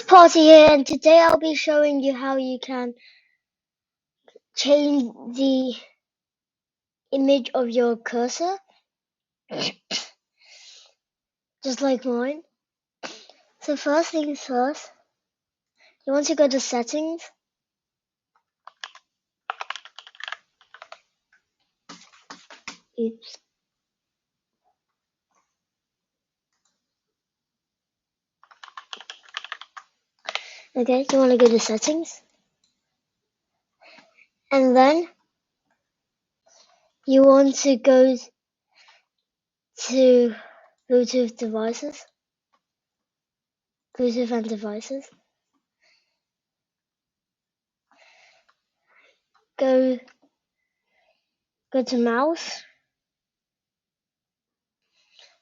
Party here, and today I'll be showing you how you can change the image of your cursor, just like mine. So first things first, you want to go to settings, oops, okay, you want to go to settings, and then you want to go to Bluetooth devices, Bluetooth and devices, go to mouse,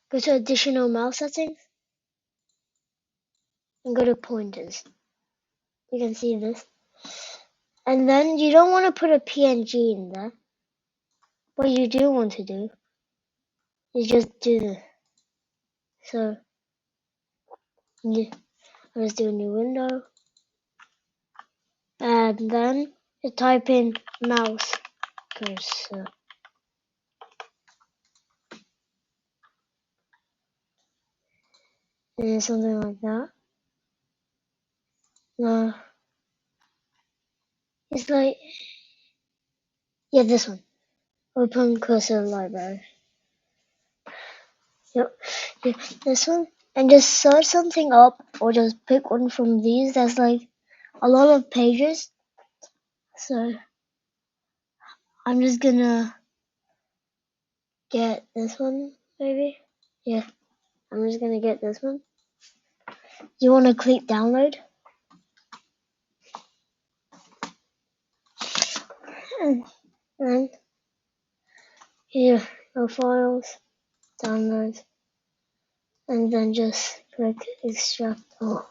go to additional mouse settings, and go to pointers. You can see this. And then you don't want to put a PNG in there. What you do want to do is just do this. So let's do a new window, and then you type in mouse cursor. And something like that. No, it's like, yeah, this one. Open cursor library. Yep, yeah, this one. And just search something up, or just pick one from these. There's like a lot of pages. So I'm just gonna get this one, maybe. Yeah, I'm just gonna get this one. You want to click download, and then here go files, download, and then just click extract all.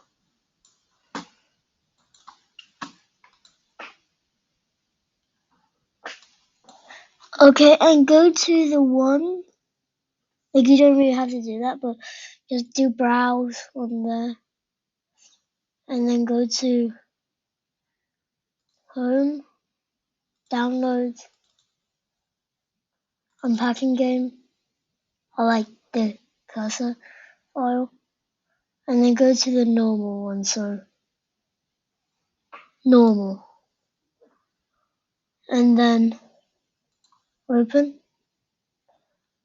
Okay, and go to the one, like you don't really have to do that, but just do browse on there, and then go to home, downloads, unpacking game, or like the cursor file, and then go to the normal one, so normal, and then open,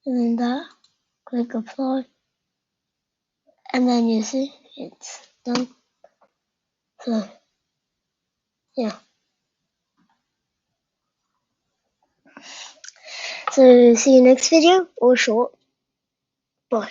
and then that, click apply, and then you see it's done. So yeah, so see you next video, or short. Bye.